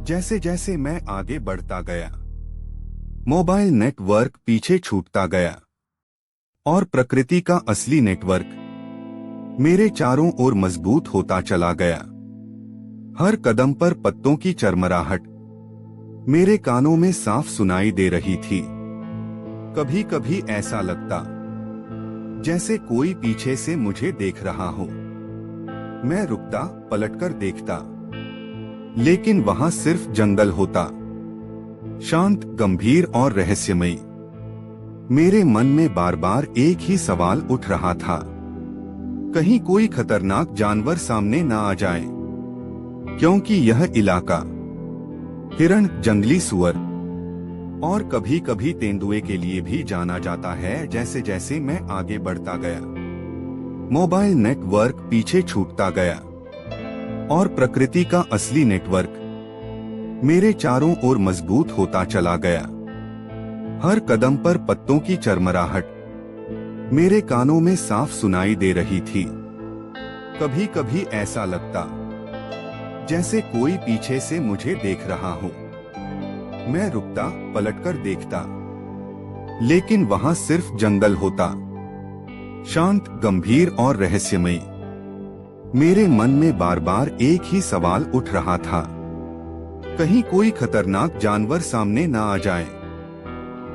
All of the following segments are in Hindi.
जैसे जैसे मैं आगे बढ़ता गया, मोबाइल नेटवर्क पीछे छूटता गया और प्रकृति का असली नेटवर्क मेरे चारों ओर मजबूत होता चला गया। हर कदम पर पत्तों की चरमराहट मेरे कानों में साफ सुनाई दे रही थी। कभी कभी ऐसा लगता जैसे कोई पीछे से मुझे देख रहा हो। मैं रुकता, पलटकर देखता, लेकिन वहां सिर्फ जंगल होता, शांत, गंभीर और रहस्यमयी। मेरे मन में बार बार एक ही सवाल उठ रहा था, कहीं कोई खतरनाक जानवर सामने ना आ जाए, क्योंकि यह इलाका हिरण, जंगली सुअर और कभी कभी तेंदुए के लिए भी जाना जाता है। जैसे जैसे मैं आगे बढ़ता गया, मोबाइल नेटवर्क पीछे छूटता गया और प्रकृति का असली नेटवर्क मेरे चारों ओर मजबूत होता चला गया। हर कदम पर पत्तों की चरमराहट मेरे कानों में साफ सुनाई दे रही थी। कभी कभी ऐसा लगता जैसे कोई पीछे से मुझे देख रहा हो। मैं रुकता, पलटकर देखता, लेकिन वहां सिर्फ जंगल होता, शांत, गंभीर और रहस्यमयी। मेरे मन में बार बार एक ही सवाल उठ रहा था, कहीं कोई खतरनाक जानवर सामने ना आ जाए,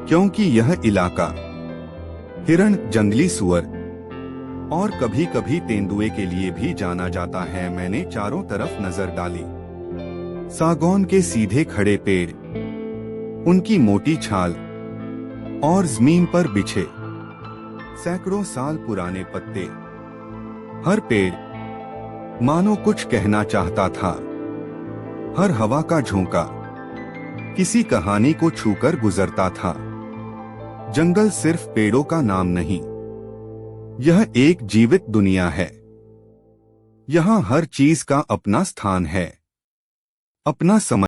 क्योंकि यह इलाका हिरण, जंगली सुअर और कभी कभी तेंदुए के लिए भी जाना जाता है। मैंने चारों तरफ नजर डाली। सागौन के सीधे खड़े पेड़, उनकी मोटी छाल और जमीन पर बिछे सैकड़ों साल पुराने पत्ते। हर पेड़ मानो कुछ कहना चाहता था। हर हवा का झोंका किसी कहानी को छूकर गुजरता था। जंगल सिर्फ पेड़ों का नाम नहीं, यह एक जीवित दुनिया है। यहाँ हर चीज का अपना स्थान है, अपना समय।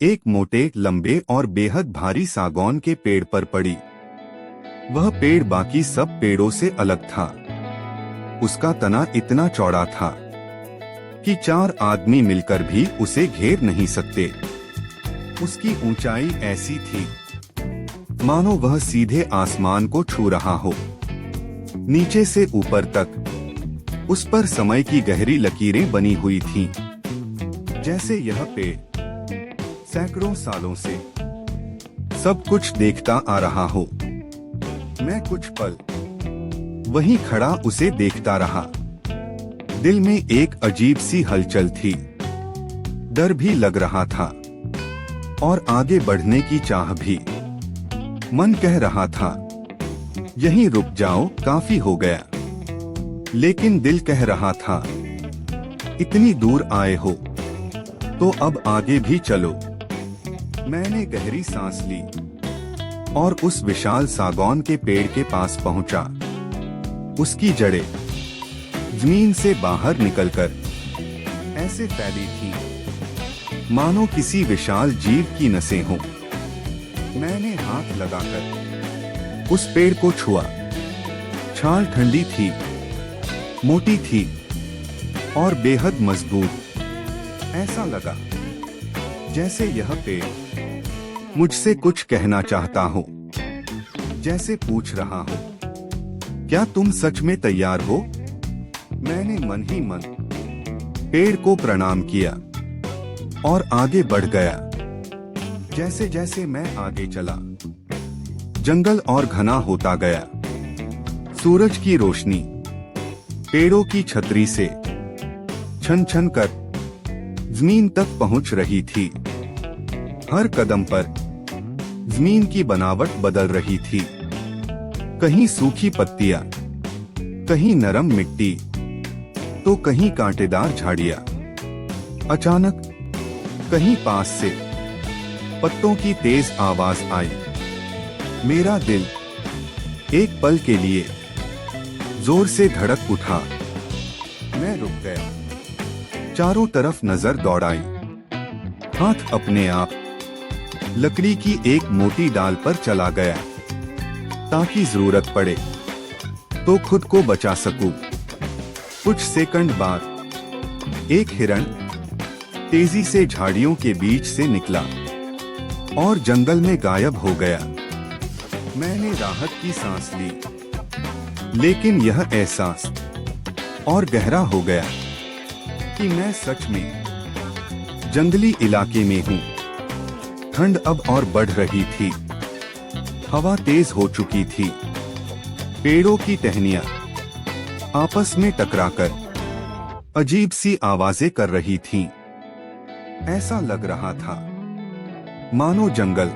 एक मोटे, लंबे और बेहद भारी सागौन के पेड़ पर पड़ी। वह पेड़ बाकी सब पेड़ों से अलग था। उसका तना इतना चौड़ा था कि 4 आदमी मिलकर भी उसे घेर नहीं सकते। उसकी ऊंचाई ऐसी थी मानो वह सीधे आसमान को छू रहा हो। नीचे से ऊपर तक उस पर समय की गहरी लकीरें बनी हुई थीं, जैसे यह पेड़ सैकड़ों सालों से सब कुछ देखता आ रहा हो। मैं कुछ पल वहीं खड़ा उसे देखता रहा। दिल में एक अजीब सी हलचल थी, डर भी लग रहा था और आगे बढ़ने की चाह भी। मन कह रहा था यहीं रुक जाओ, काफी हो गया। लेकिन दिल कह रहा था इतनी दूर आए हो तो अब आगे भी चलो। मैंने गहरी सांस ली और उस विशाल सागौन के पेड़ के पास पहुंचा। उसकी जड़ें जमीन से बाहर निकलकर ऐसे फैली थीं मानो किसी विशाल जीव की नसें हों। मैंने हाथ लगाकर उस पेड़ को छुआ। छाल ठंडी थी, मोटी थी और बेहद मजबूत। ऐसा लगा जैसे यह पेड़ मुझसे कुछ कहना चाहता हो, जैसे पूछ रहा हो क्या तुम सच में तैयार हो। मैंने मन ही मन पेड़ को प्रणाम किया और आगे बढ़ गया। जैसे जैसे मैं आगे चला, जंगल और घना होता गया। सूरज की रोशनी पेड़ों की छतरी से छन छन कर जमीन तक पहुंच रही थी। हर कदम पर जमीन की बनावट बदल रही थी, कहीं सूखी पत्तियां, कहीं नरम मिट्टी, तो कहीं कांटेदार झाड़ियां। अचानक कहीं पास से पत्तों की तेज आवाज आई। मेरा दिल एक पल के लिए जोर से धड़क उठा। मैं रुक गया, चारों तरफ नजर दौड़ाई। हाथ अपने आप लकड़ी की एक मोटी डाल पर चला गया ताकि जरूरत पड़े तो खुद को बचा सकूं। कुछ सेकंड बाद एक हिरण तेजी से झाड़ियों के बीच से निकला और जंगल में गायब हो गया। मैंने राहत की सांस ली, लेकिन यह एहसास और गहरा हो गया कि मैं सच में जंगली इलाके में हूँ। ठंड अब और बढ़ रही थी, हवा तेज हो चुकी थी। पेड़ों की टहनियां आपस में टकराकर अजीब सी आवाजें कर रही थीं। ऐसा लग रहा था मानो जंगल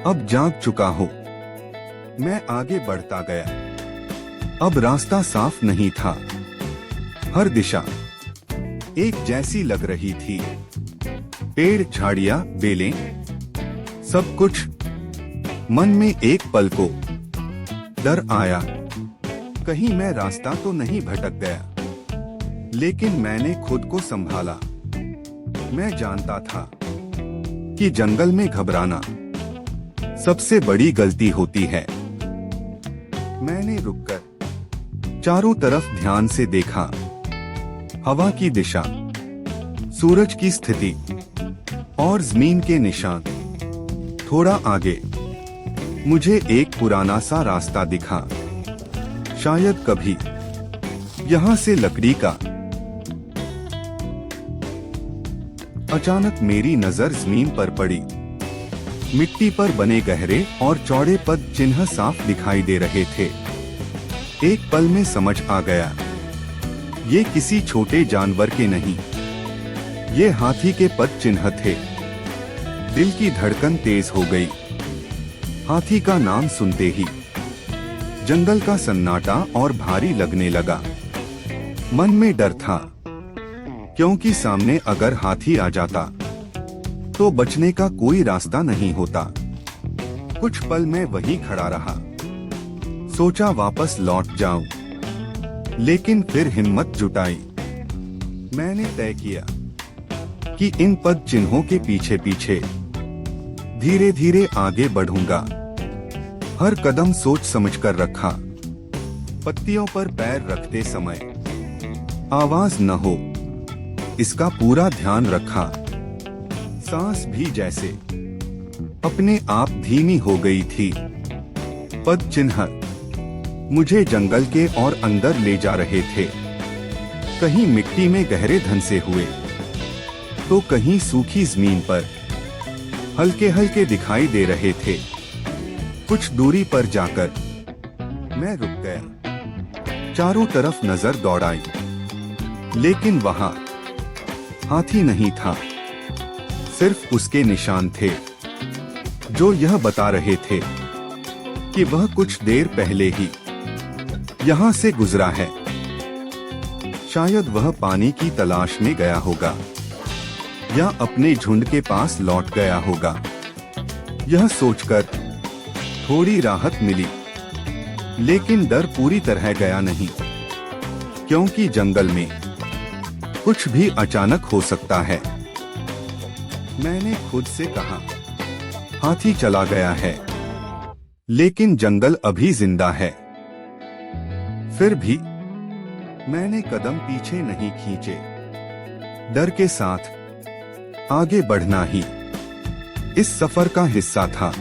अब जाग चुका हो। मैं आगे बढ़ता गया। अब रास्ता साफ नहीं था, हर दिशा एक जैसी लग रही थी। पेड़, झाड़ियां, बेलें, सब कुछ। मन में एक पल को डर आया, कहीं मैं रास्ता तो नहीं भटक गया। लेकिन मैंने खुद को संभाला। मैं जानता था कि जंगल में घबराना सबसे बड़ी गलती होती है। मैंने रुककर चारों तरफ ध्यान से देखा। हवा की दिशा, सूरज की स्थिति और जमीन के निशान। थोड़ा आगे मुझे एक पुराना सा रास्ता दिखा, शायद कभी यहां से लकड़ी का। अचानक मेरी नजर जमीन पर पड़ी। मिट्टी पर बने गहरे और चौड़े पद चिन्ह साफ दिखाई दे रहे थे। एक पल में समझ आ गया, ये किसी छोटे जानवर के नहीं, ये हाथी के पद चिन्ह थे। दिल की धड़कन तेज हो गई। हाथी का नाम सुनते ही जंगल का सन्नाटा और भारी लगने लगा। मन में डर था, क्योंकि सामने अगर हाथी आ जाता तो बचने का कोई रास्ता नहीं होता। कुछ पल मैं वहीं खड़ा रहा। सोचा वापस लौट जाऊं, लेकिन फिर हिम्मत जुटाई। मैंने तय किया कि इन पद चिन्हों के पीछे पीछे धीरे धीरे आगे बढ़ूंगा। हर कदम सोच समझकर रखा। पत्तियों पर पैर रखते समय आवाज न हो, इसका पूरा ध्यान रखा। सांस भी जैसे अपने आप धीमी हो गई थी। पद चिन्ह मुझे जंगल के और अंदर ले जा रहे थे। कहीं मिट्टी में गहरे धंसे हुए तो कहीं सूखी जमीन पर हल्के हल्के दिखाई दे रहे थे। कुछ दूरी पर जाकर मैं रुक गया, चारों तरफ नजर दौड़ाई, लेकिन वहां हाथी नहीं था। सिर्फ उसके निशान थे जो यह बता रहे थे कि वह कुछ देर पहले ही यहां से गुजरा है। शायद वह पानी की तलाश में गया होगा या अपने झुंड के पास लौट गया होगा। यह सोचकर थोड़ी राहत मिली, लेकिन डर पूरी तरह गया नहीं, क्योंकि जंगल में कुछ भी अचानक हो सकता है। मैंने खुद से कहा, हाथी चला गया है, लेकिन जंगल अभी जिंदा है। फिर भी मैंने कदम पीछे नहीं खींचे। डर के साथ आगे बढ़ना ही इस सफर का हिस्सा था।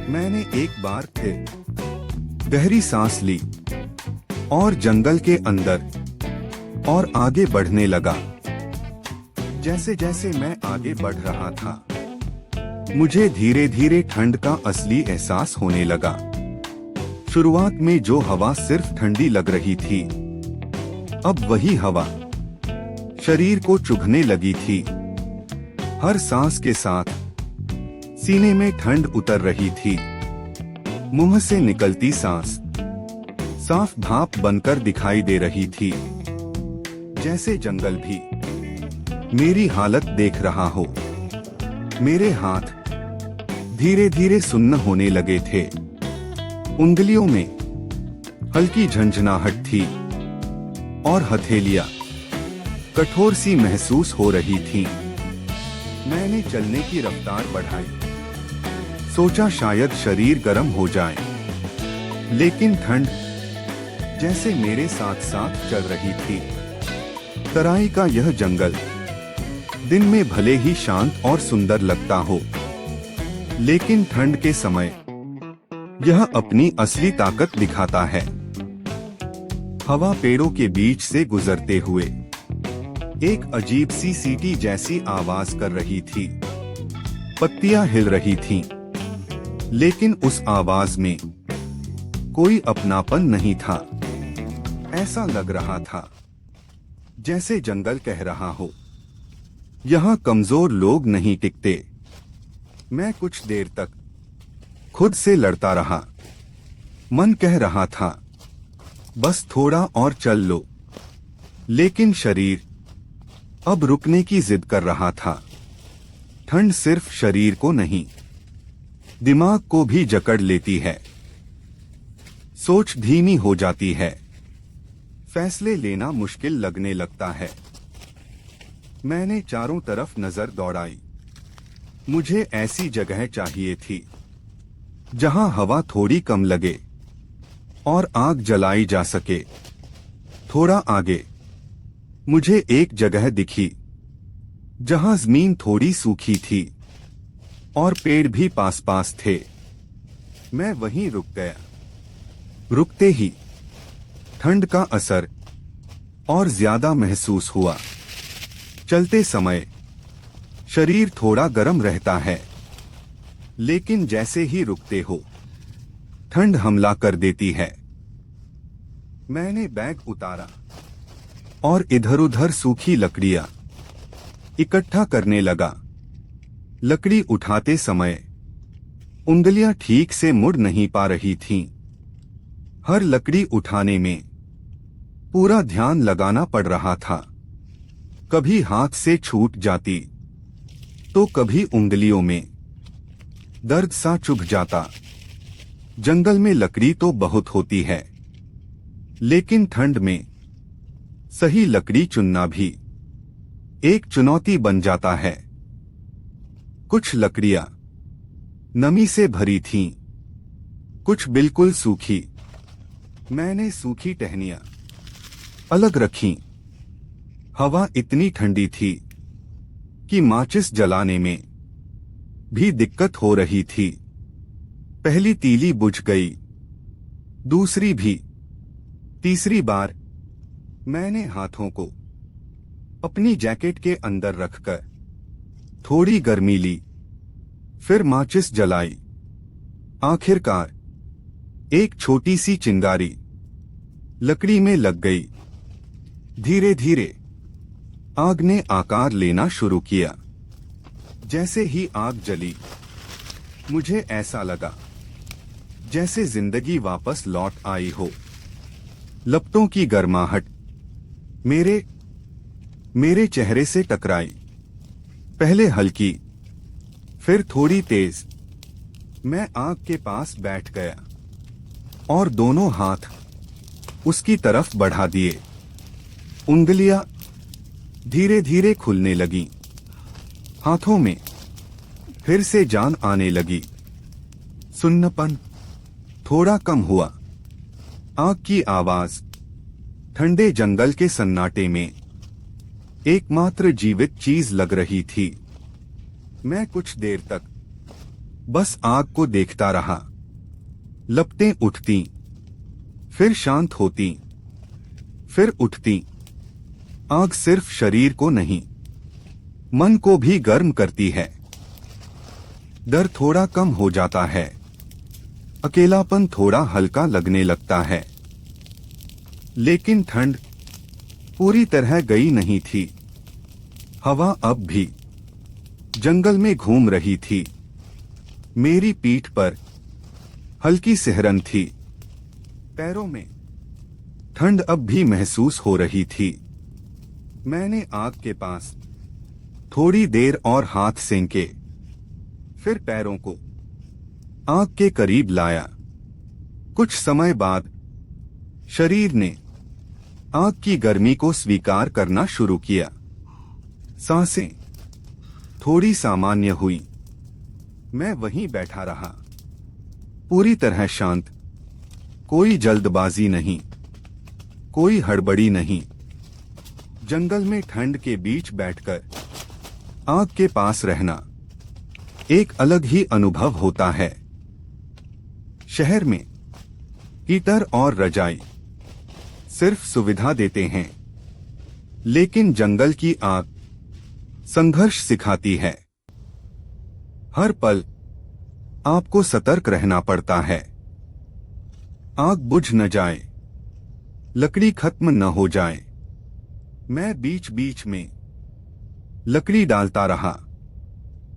मैंने एक बार फिर गहरी सांस ली और जंगल के अंदर और आगे बढ़ने लगा। जैसे जैसे मैं आगे बढ़ रहा था, मुझे धीरे धीरे ठंड का असली एहसास होने लगा। शुरुआत में जो हवा सिर्फ ठंडी लग रही थी, अब वही हवा शरीर को चुभने लगी थी। हर सांस के साथ सीने में ठंड उतर रही थी। मुंह से निकलती सांस साफ भाप बनकर दिखाई दे रही थी, जैसे जंगल भी मेरी हालत देख रहा हो। मेरे हाथ धीरे धीरे सुन्न होने लगे थे। उंगलियों में हल्की झंझनाहट थी और हथेलियां कठोर सी महसूस हो रही थीं। मैंने चलने की रफ्तार बढ़ाई, सोचा शायद शरीर गर्म हो जाए, लेकिन ठंड जैसे मेरे साथ साथ चल रही थी। तराई का यह जंगल दिन में भले ही शांत और सुंदर लगता हो, लेकिन ठंड के समय यह अपनी असली ताकत दिखाता है। हवा पेड़ों के बीच से गुजरते हुए एक अजीब सी सीटी जैसी आवाज कर रही थी। पत्तियां हिल रही थीं, लेकिन उस आवाज में कोई अपनापन नहीं था। ऐसा लग रहा था जैसे जंगल कह रहा हो, यहाँ कमजोर लोग नहीं टिकते। मैं कुछ देर तक खुद से लड़ता रहा। मन कह रहा था, बस थोड़ा और चल लो, लेकिन शरीर अब रुकने की जिद कर रहा था। ठंड सिर्फ शरीर को नहीं, दिमाग को भी जकड़ लेती है। सोच धीमी हो जाती है, फैसले लेना मुश्किल लगने लगता है। मैंने चारों तरफ नजर दौड़ाई। मुझे ऐसी जगह चाहिए थी जहां हवा थोड़ी कम लगे और आग जलाई जा सके। थोड़ा आगे मुझे एक जगह दिखी जहां जमीन थोड़ी सूखी थी और पेड़ भी पास पास थे। मैं वहीं रुक गया। रुकते ही ठंड का असर और ज्यादा महसूस हुआ। चलते समय शरीर थोड़ा गर्म रहता है, लेकिन जैसे ही रुकते हो, ठंड हमला कर देती है। मैंने बैग उतारा और इधर-उधर सूखी लकड़ियां इकट्ठा करने लगा। लकड़ी उठाते समय उंगलियां ठीक से मुड़ नहीं पा रही थीं। हर लकड़ी उठाने में पूरा ध्यान लगाना पड़ रहा था। कभी हाथ से छूट जाती तो कभी उंगलियों में दर्द सा चुभ जाता। जंगल में लकड़ी तो बहुत होती है, लेकिन ठंड में सही लकड़ी चुनना भी एक चुनौती बन जाता है। कुछ लकड़ियां नमी से भरी थीं, कुछ बिल्कुल सूखी। मैंने सूखी टहनियां अलग रखीं। हवा इतनी ठंडी थी कि माचिस जलाने में भी दिक्कत हो रही थी। पहली तीली बुझ गई, दूसरी भी। तीसरी बार मैंने हाथों को अपनी जैकेट के अंदर रखकर थोड़ी गर्मी ली, फिर माचिस जलाई। आखिरकार एक छोटी सी चिंगारी लकड़ी में लग गई। धीरे धीरे आग ने आकार लेना शुरू किया। जैसे ही आग जली, मुझे ऐसा लगा जैसे जिंदगी वापस लौट आई हो। लपटों की गर्माहट मेरे मेरे चेहरे से टकराई, पहले हल्की, फिर थोड़ी तेज। मैं आग के पास बैठ गया और दोनों हाथ उसकी तरफ बढ़ा दिए। उंगलियां धीरे धीरे खुलने लगीं। हाथों में फिर से जान आने लगी। सुन्नपन थोड़ा कम हुआ। आग की आवाज ठंडे जंगल के सन्नाटे में एकमात्र जीवित चीज लग रही थी। मैं कुछ देर तक बस आग को देखता रहा। लपटें उठती, फिर शांत होती, फिर उठती। आग सिर्फ शरीर को नहीं, मन को भी गर्म करती है। डर थोड़ा कम हो जाता है, अकेलापन थोड़ा हल्का लगने लगता है। लेकिन ठंड पूरी तरह गई नहीं थी। हवा अब भी जंगल में घूम रही थी। मेरी पीठ पर हल्की सिहरन थी। पैरों में ठंड अब भी महसूस हो रही थी। मैंने आग के पास थोड़ी देर और हाथ सेंके, फिर पैरों को आग के करीब लाया। कुछ समय बाद शरीर ने आग की गर्मी को स्वीकार करना शुरू किया। सांसें थोड़ी सामान्य हुई। मैं वहीं बैठा रहा, पूरी तरह शांत। कोई जल्दबाजी नहीं, कोई हड़बड़ी नहीं। जंगल में ठंड के बीच बैठकर आग के पास रहना एक अलग ही अनुभव होता है। शहर में हीटर और रजाई सिर्फ सुविधा देते हैं, लेकिन जंगल की आग संघर्ष सिखाती है। हर पल आपको सतर्क रहना पड़ता है। आग बुझ न जाए, लकड़ी खत्म न हो जाए। मैं बीच बीच में लकड़ी डालता रहा।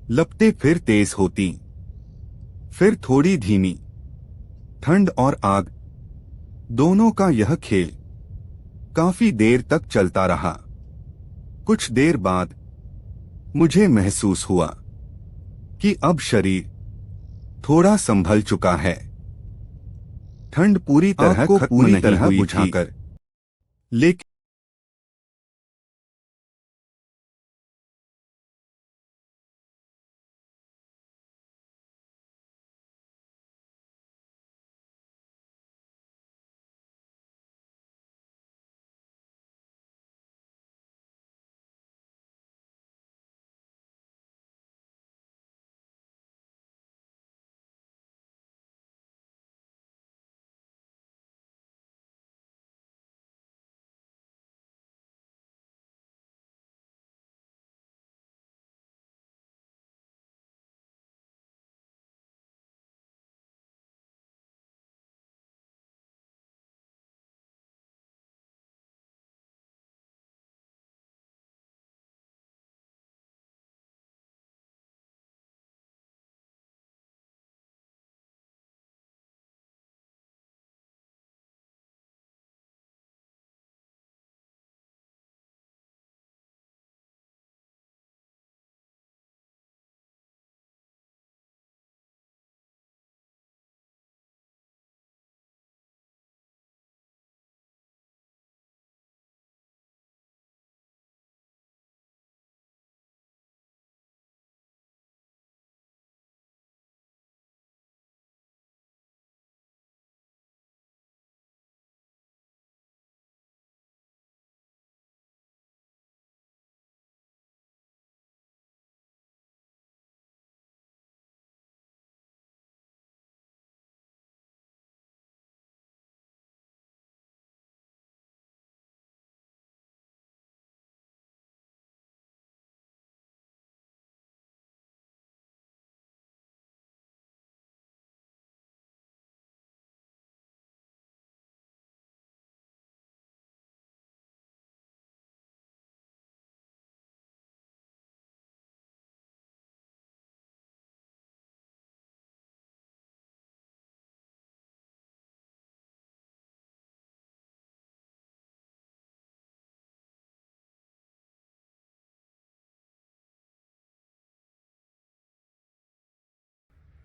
लपटें फिर तेज होती, फिर थोड़ी धीमी। ठंड और आग दोनों का यह खेल काफी देर तक चलता रहा। कुछ देर बाद मुझे महसूस हुआ कि अब शरीर थोड़ा संभल चुका है। ठंड पूरी तरह खत्म नहीं हुई थी, लेकिन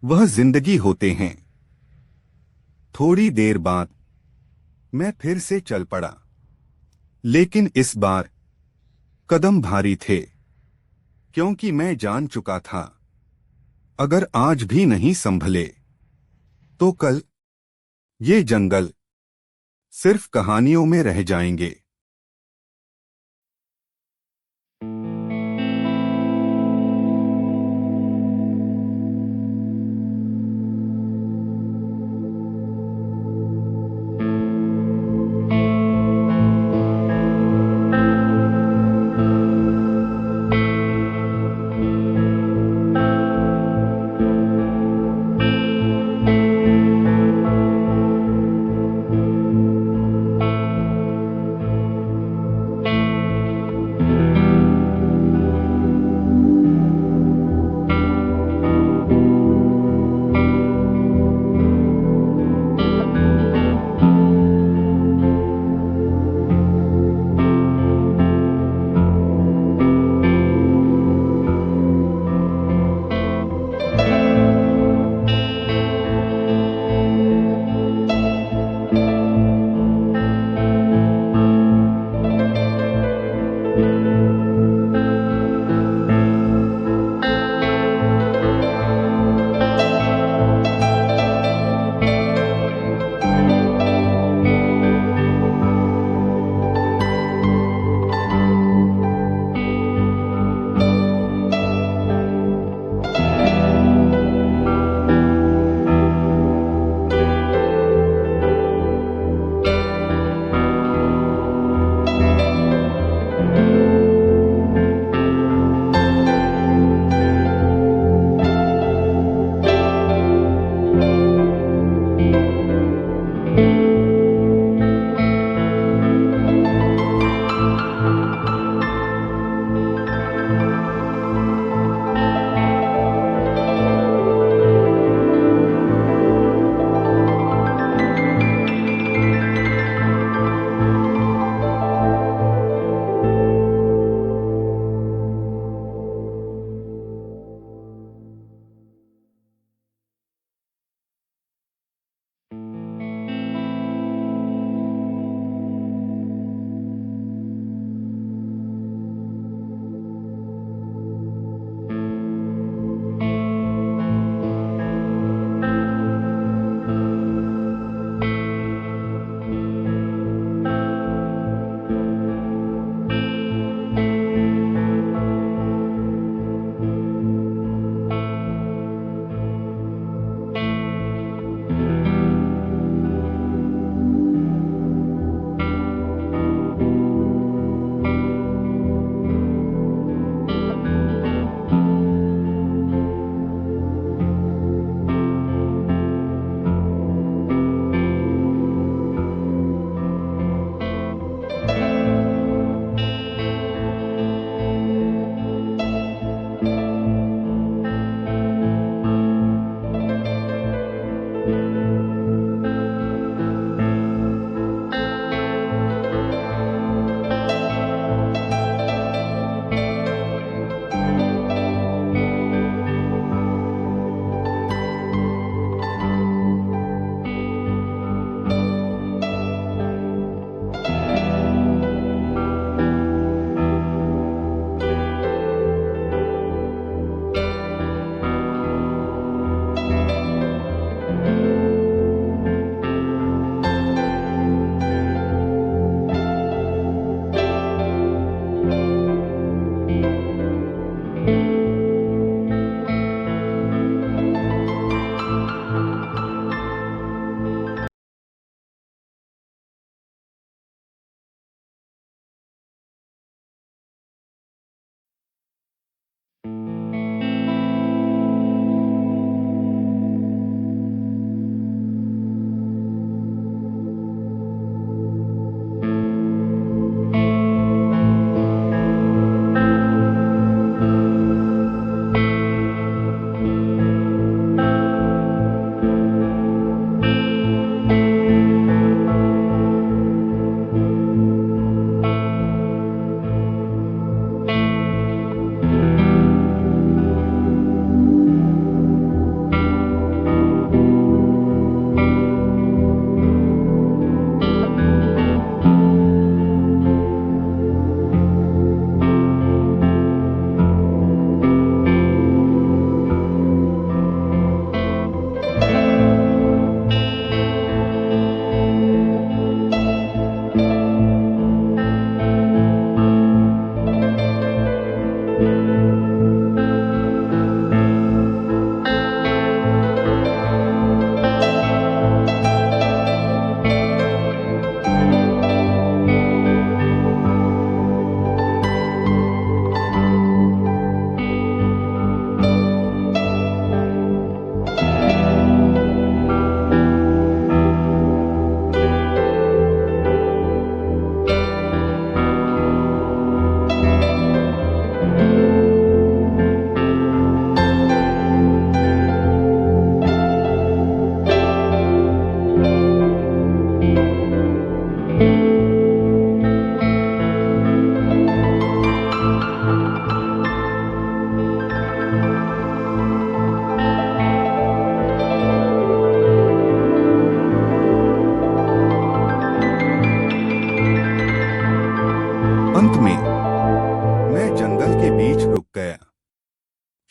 वह जिंदगी होते हैं। थोड़ी देर बाद मैं फिर से चल पड़ा, लेकिन इस बार कदम भारी थे, क्योंकि मैं जान चुका था अगर आज भी नहीं संभले तो कल ये जंगल सिर्फ कहानियों में रह जाएंगे।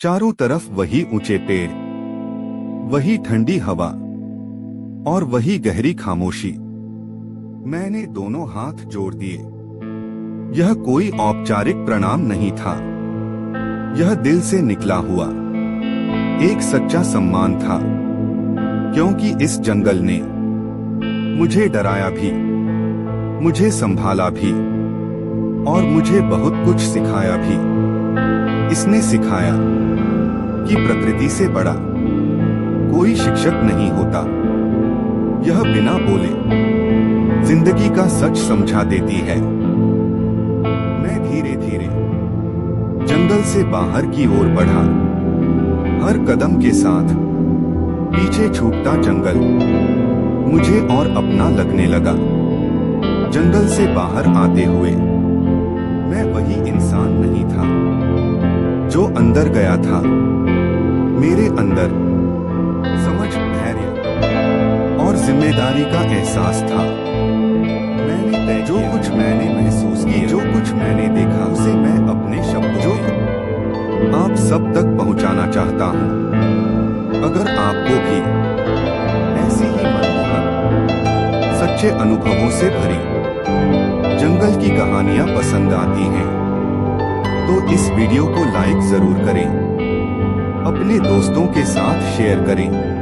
चारों तरफ वही ऊंचे पेड़, वही ठंडी हवा और वही गहरी खामोशी। मैंने दोनों हाथ जोड़ दिए। यह कोई औपचारिक प्रणाम नहीं था, यह दिल से निकला हुआ एक सच्चा सम्मान था, क्योंकि इस जंगल ने मुझे डराया भी, मुझे संभाला भी और मुझे बहुत कुछ सिखाया भी। इसने सिखाया कि प्रकृति से बड़ा कोई शिक्षक नहीं होता। यह बिना बोले जिंदगी का सच समझा देती है। मैं धीरे धीरे जंगल से बाहर की ओर बढ़ा। हर कदम के साथ पीछे छूटता जंगल मुझे और अपना लगने लगा। जंगल से बाहर आते हुए मैं वही इंसान नहीं था जो अंदर गया था। मेरे अंदर समझ, धैर्य और जिम्मेदारी का एहसास था। मैंने तय जो कुछ मैंने महसूस किया, जो कुछ मैंने देखा, उसे मैं अपने शब्दों में आप सब तक पहुंचाना चाहता हूं। अगर आपको भी ऐसी ही मनमोहक, सच्चे अनुभवों से भरी जंगल की कहानियां पसंद आती हैं, तो इस वीडियो को लाइक जरूर करें, अपने दोस्तों के साथ शेयर करें।